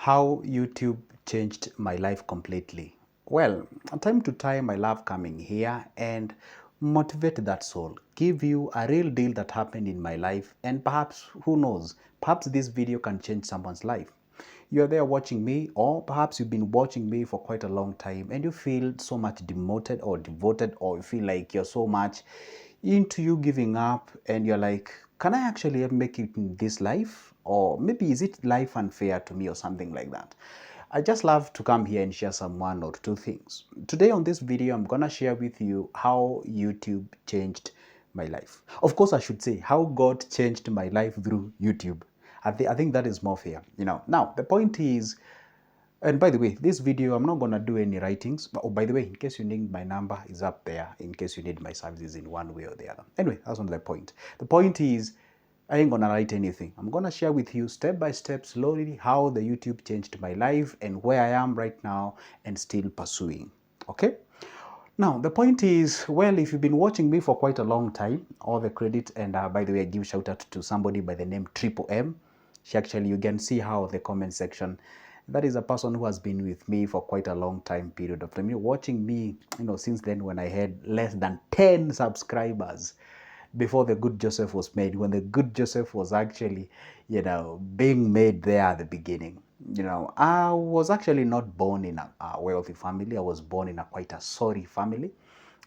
How YouTube changed my life completely. Well, time to time I love coming here and motivate that soul, give you a real deal that happened in my life, and perhaps, who knows, perhaps this video can change someone's life. You're there watching me, or perhaps you've been watching me for quite a long time and you feel so much demoted or devoted, or you feel like you're so much into you giving up and you're like, can I actually make it in this life? Or maybe is it life unfair to me or something like that? I just love to come here and share some one or two things. Today on this video, I'm gonna share with you how YouTube changed my life. Of course, I should say how God changed my life through YouTube. I think that is more fair, you know. Now, the point is, and by the way, this video, I'm not going to do any writings. But, oh, by the way, in case you need my number, is up there in case you need my services in one way or the other. Anyway, that's not the point. The point is, I ain't going to write anything. I'm going to share with you step by step, slowly, how the YouTube changed my life and where I am right now and still pursuing. Okay? Now, the point is, well, if you've been watching me for quite a long time, all the credit, and by the way, I give shout out to somebody by the name Triple M. She actually, you can see how the comment section, that is a person who has been with me for quite a long time period of time. You're watching me, since then when I had less than 10 subscribers before the Good Joseph was made, when the Good Joseph was actually, being made there at the beginning. I was actually not born in a wealthy family. I was born in a quite a sorry family.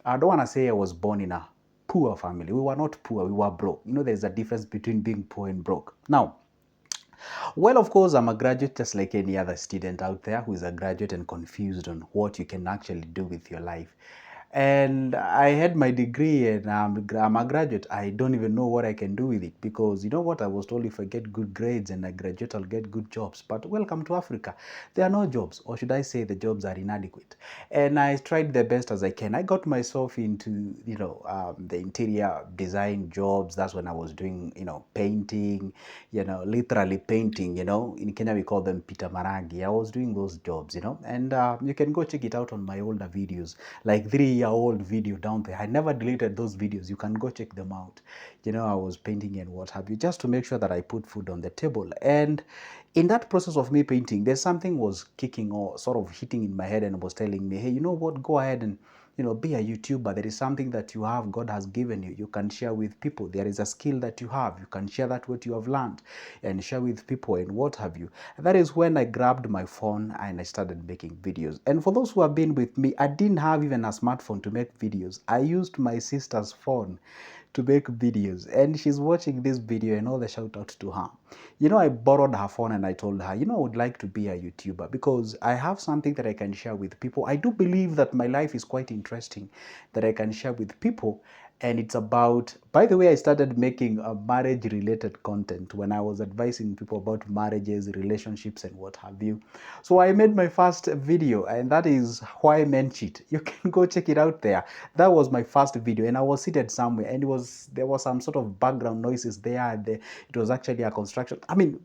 I don't want to say I was born in a poor family. We were not poor, we were broke. There's a difference between being poor and broke. Now, well, of course, I'm a graduate just like any other student out there who is a graduate and confused on what you can actually do with your life. And I had my degree and I'm a graduate. I don't even know what I can do with it because you know what? I was told if I get good grades and I graduate, I'll get good jobs. But welcome to Africa. There are no jobs, or should I say the jobs are inadequate. And I tried the best as I can. I got myself into, the interior design jobs. That's when I was doing, painting, literally painting, in Kenya we call them Peter Maragi. I was doing those jobs, and you can go check it out on my older videos, like 3-year-old video down there. I never deleted those videos. You can go check them out. I was painting and what have you, just to make sure that I put food on the table. And in that process of me painting, there's something was kicking or sort of hitting in my head and was telling me, hey, you know what, go ahead and be a YouTuber. There is something that you have, God has given you. You can share with people. There is a skill that you have. You can share that what you have learned and share with people and what have you. And that is when I grabbed my phone and I started making videos. And for those who have been with me, I didn't have even a smartphone to make videos. I used my sister's phone to make videos, and she's watching this video and all the shout out to her. I borrowed her phone and I told her, I would like to be a YouTuber because I have something that I can share with people. I do believe that my life is quite interesting that I can share with people. And it's about, by the way, I started making a marriage related content when I was advising people about marriages, relationships, and what have you. So I made my first video, and that is Why Men Cheat. You can go check it out there. That was my first video, and I was seated somewhere, and there was some sort of background noises there. It was actually a construction. I mean,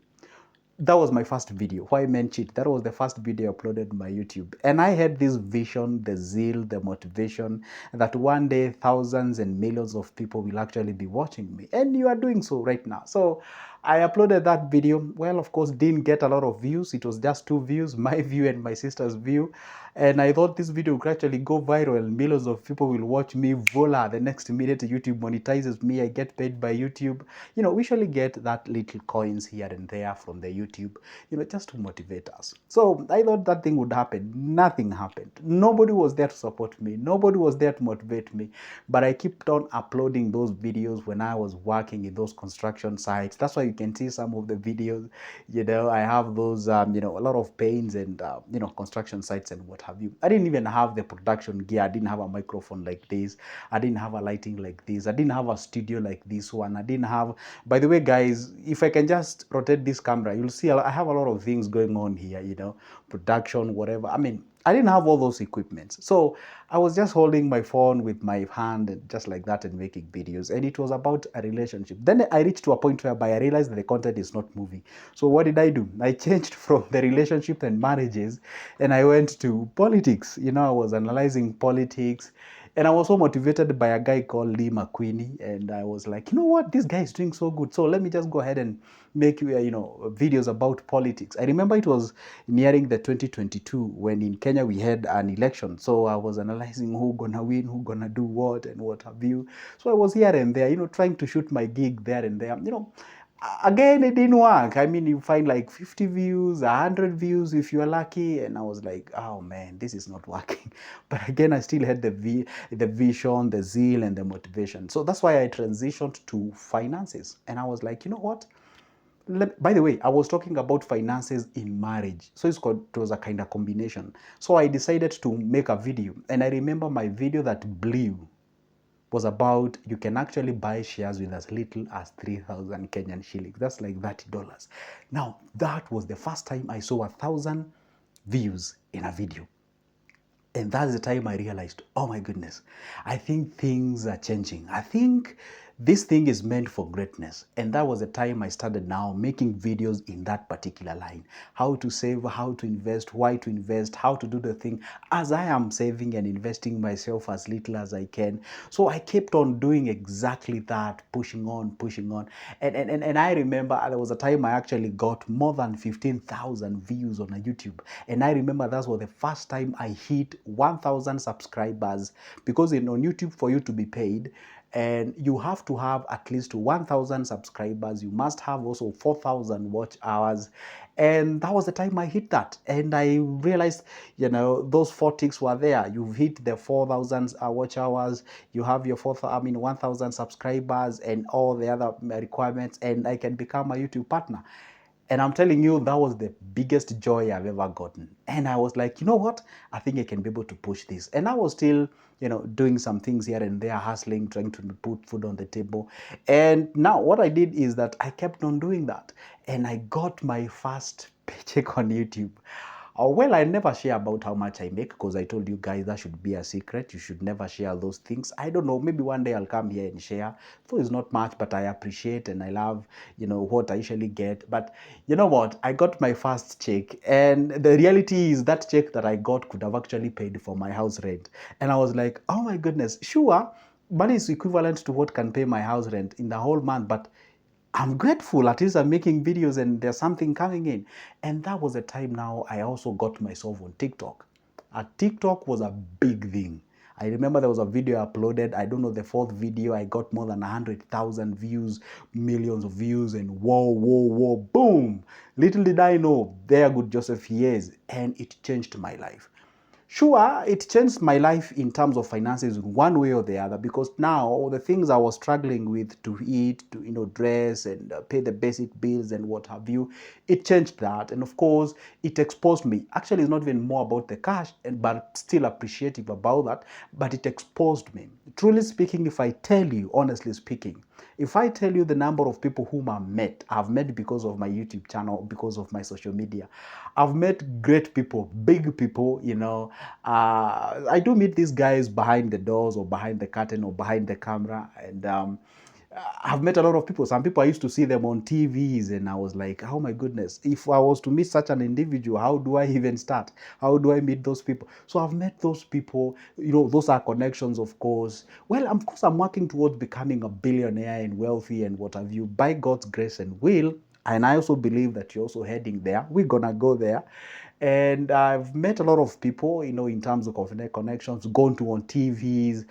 that was my first video, Why Men Cheat. That was the first video I uploaded on my YouTube. And I had this vision, the zeal, the motivation that one day thousands and millions of people will actually be watching me. And you are doing so right now. So I uploaded that video. Well, of course, didn't get a lot of views. It was just 2 views, my view and my sister's view. And I thought this video could actually go viral and millions of people will watch me. Voila, the next minute YouTube monetizes me. I get paid by YouTube. We usually get that little coins here and there from the YouTube, just to motivate us. So I thought that thing would happen. Nothing happened. Nobody was there to support me. Nobody was there to motivate me. But I kept on uploading those videos when I was working in those construction sites. That's why you can see some of the videos. I have those, a lot of paints and, construction sites and what have you. I didn't even have the production gear. I didn't have a microphone like this. I didn't have a lighting like this. I didn't have a studio like this one. I didn't have, by the way, guys, if I can just rotate this camera, you'll see I have a lot of things going on here, production, whatever. I mean, I didn't have all those equipments. So I was just holding my phone with my hand and just like that and making videos. And it was about a relationship. Then I reached to a point whereby I realized that the content is not moving. So what did I do? I changed from the relationship and marriages and I went to politics. I was analyzing politics And I was so motivated by a guy called Lee McQueenie, and I was like, you know what, this guy is doing so good. So let me just go ahead and make videos about politics. I remember it was nearing the 2022 when in Kenya we had an election. So I was analyzing who gonna win, who gonna do what, and what have you. So I was here and there, trying to shoot my gig there and there. Again, it didn't work. I mean, you find like 50 views, 100 views if you're lucky. And I was like, oh man, this is not working. But again, I still had the vision, the zeal, and the motivation. So that's why I transitioned to finances. And I was like, you know what? By the way, I was talking about finances in marriage. So it was a kind of combination. So I decided to make a video. And I remember my video that blew was about you can actually buy shares with as little as 3,000 Kenyan shillings. That's like $30. Now, that was the first time I saw 1,000 views in a video. And that's the time I realized, oh my goodness, I think things are changing. I think this thing is meant for greatness. And that was the time I started now making videos in that particular line. How to save, how to invest, why to invest, how to do the thing as I am saving and investing myself as little as I can. So I kept on doing exactly that, pushing on, pushing on. And I remember there was a time I actually got more than 15,000 views on YouTube. And I remember that was the first time I hit 1,000 subscribers, because on YouTube, for you to be paid, and you have to have at least 1,000 subscribers. You must have also 4,000 watch hours. And that was the time I hit that. And I realized, those four ticks were there. You've hit the 4,000 watch hours. You have your 1,000 subscribers and all the other requirements. And I can become a YouTube partner. And I'm telling you, that was the biggest joy I've ever gotten. And I was like, you know what? I think I can be able to push this. And I was still, doing some things here and there, hustling, trying to put food on the table. And now what I did is that I kept on doing that. And I got my first paycheck on YouTube. Well, I never share about how much I make, because I told you guys that should be a secret. You should never share those things. I don't know, maybe one day I'll come here and share. So it's not much, but I appreciate and I love, what I usually get. But you know what? I got my first check, and the reality is that check that I got could have actually paid for my house rent. And I was like, oh my goodness, sure, money is equivalent to what can pay my house rent in the whole month, but I'm grateful, at least I'm making videos and there's something coming in. And that was the time now I also got myself on TikTok. TikTok was a big thing. I remember there was a video I uploaded. I don't know, the fourth video, I got more than 100,000 views, millions of views, and whoa, whoa, whoa, boom. Little did I know, there good Joseph he is. And it changed my life. Sure, it changed my life in terms of finances in one way or the other, because now the things I was struggling with to eat, to dress and pay the basic bills and what have you, it changed that. And of course, it exposed me. Actually, it's not even more about the cash, but still appreciative about that. But it exposed me. Truly speaking, if I tell you, honestly speaking, if I tell you the number of people whom I've met because of my YouTube channel, because of my social media. I've met great people, big people, I do meet these guys behind the doors or behind the curtain or behind the camera. And I've met a lot of people. Some people I used to see them on TVs, and I was like, oh my goodness, if I was to meet such an individual, how do I even start? How do I meet those people? So I've met those people, those are connections, of course. Well, of course, I'm working towards becoming a billionaire and wealthy and what have you, by God's grace and will. And I also believe that you're also heading there. We're gonna go there. And I've met a lot of people, in terms of connections, gone to on TVs,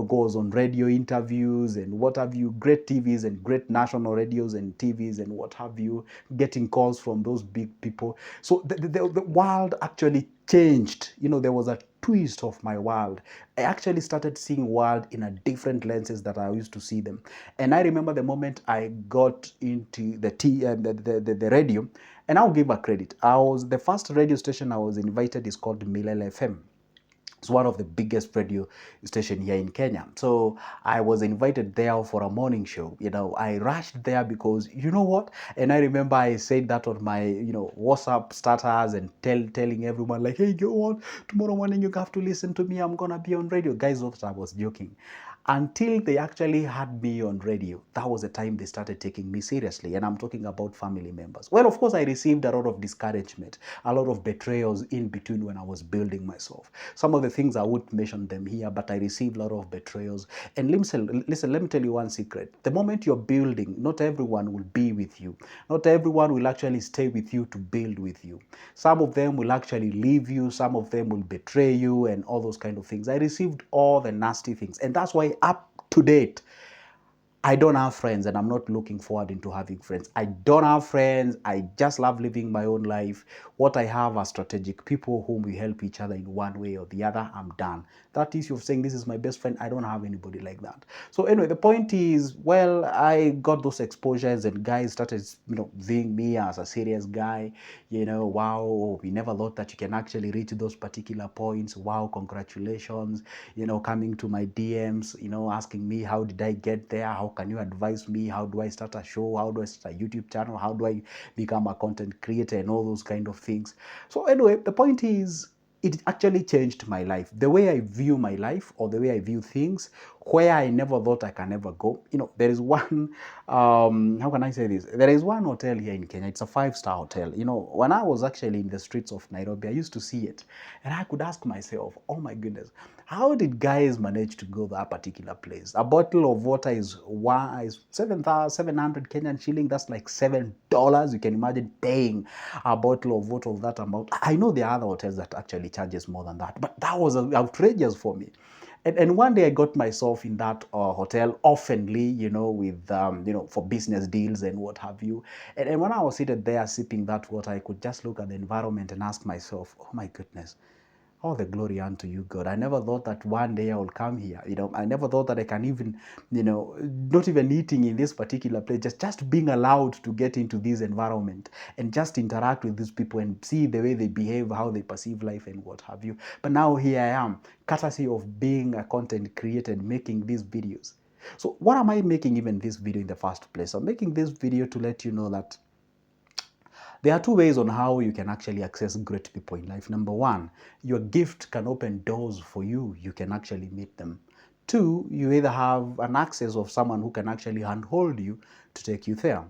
goes on radio interviews and what have you, great TVs and great national radios and TVs and what have you, getting calls from those big people. So the world actually changed. There was a twist of my world. I actually started seeing world in a different lenses that I used to see them. And I remember the moment I got into the radio. And I'll give a credit. The first radio station I was invited is called Milele FM. It's one of the biggest radio station here in Kenya. So I was invited there for a morning show. I rushed there because, you know what? And I remember I said that on my, WhatsApp status and telling everyone like, hey, you know what? Tomorrow morning you have to listen to me. I'm going to be on radio. Guys thought I was joking. until they actually had me on radio. That was the time they started taking me seriously, and I'm talking about family members. Well, of course, I received a lot of discouragement, a lot of betrayals in between when I was building myself. Some of the things I wouldn't mention them here, but I received a lot of betrayals. And listen, let me tell you one secret. The moment you're building, not everyone will be with you. Not everyone will actually stay with you to build with you. Some of them will actually leave you, some of them will betray you, and all those kind of things. I received all the nasty things, and that's why up to date, I don't have friends, and I'm not looking forward into having friends. I don't have friends. I just love living my own life. What I have are strategic people whom we help each other in one way or the other. I'm done. That issue of saying this is my best friend, I don't have anybody like that. So anyway, the point is, well, I got those exposures, and guys started, viewing me as a serious guy. Wow, we never thought that you can actually reach those particular points. Wow, congratulations. Coming to my DMs, asking me, how did I get there? How can you advise me? How do I start a show? How do I start a YouTube channel? How do I become a content creator, and all those kind of things? So anyway, the point is, it actually changed my life. The way I view my life, or the way I view things, where I never thought I can ever go. There is one, how can I say this? There is one hotel here in Kenya. It's a 5-star hotel. When I was actually in the streets of Nairobi, I used to see it, and I could ask myself, oh my goodness, how did guys manage to go that particular place? A bottle of water is 700 Kenyan shilling. That's like $7. You can imagine paying a bottle of water of that amount. I know there are other hotels that actually charges more than that, but that was outrageous for me. And one day I got myself in that hotel oftenly, with, for business deals and what have you. And when I was seated there sipping that water, I could just look at the environment and ask myself, oh my goodness, all the glory unto you, God. I never thought that one day I will come here. I never thought that I can even, not even eating in this particular place, just being allowed to get into this environment and just interact with these people and see the way they behave, how they perceive life and what have you. But now here I am, courtesy of being a content creator and making these videos. So what am I making even this video in the first place? I'm making this video to let you know that there are two ways on how you can actually access great people in life. Number one, your gift can open doors for you. You can actually meet them. Two, you either have an access of someone who can actually handhold you to take you there.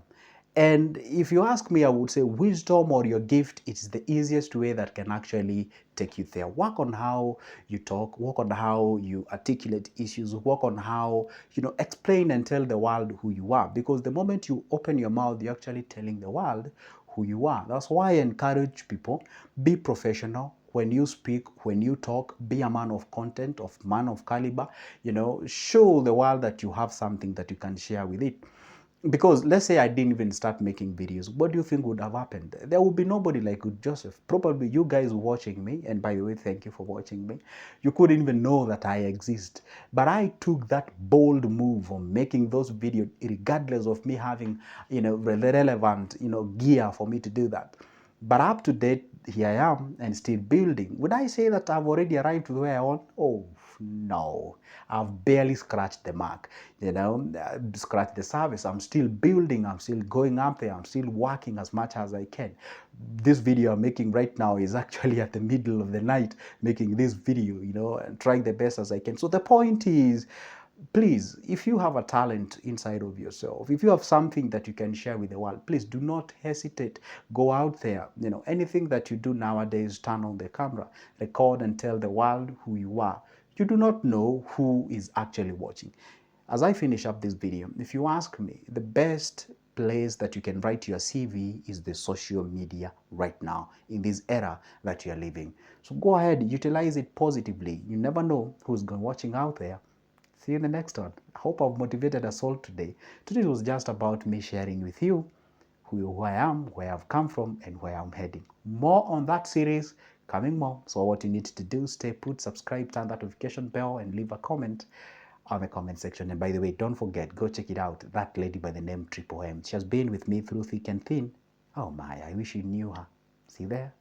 And if you ask me, I would say wisdom or your gift, it's the easiest way that can actually take you there. Work on how you talk, work on how you articulate issues, work on how, explain and tell the world who you are. Because the moment you open your mouth, you're actually telling the world who you are. That's why I encourage people, be professional. When you speak, when you talk, be a man of content, of man of caliber, show the world that you have something that you can share with it. Because let's say I didn't even start making videos, what do you think would have happened? There would be nobody like Joseph. Probably you guys watching me, and by the way, thank you for watching me. You couldn't even know that I exist. But I took that bold move on making those videos, regardless of me having, the relevant, gear for me to do that. But up to date, here I am and still building. Would I say that I've already arrived to where I want? Oh, no. I've barely scratched the mark, scratched the surface. I'm still building. I'm still going up there. I'm still working as much as I can. This video I'm making right now is actually at the middle of the night making this video, and trying the best as I can. So the point is, please, if you have a talent inside of yourself, if you have something that you can share with the world, please do not hesitate. Go out there. Anything that you do nowadays, turn on the camera, record and tell the world who you are. You do not know who is actually watching. As I finish up this video, if you ask me, the best place that you can write your CV is the social media right now in this era that you're living. So go ahead, utilize it positively. You never know who's going watching out there. See you in the next one. I hope I've motivated us all today. Today was just about me sharing with you who I am, where I've come from, and where I'm heading. More on that series coming more. So what you need to do, stay put, subscribe, turn that notification bell, and leave a comment on the comment section. And by the way, don't forget, go check it out. That lady by the name Triple M. She has been with me through thick and thin. Oh my, I wish you knew her. See you there.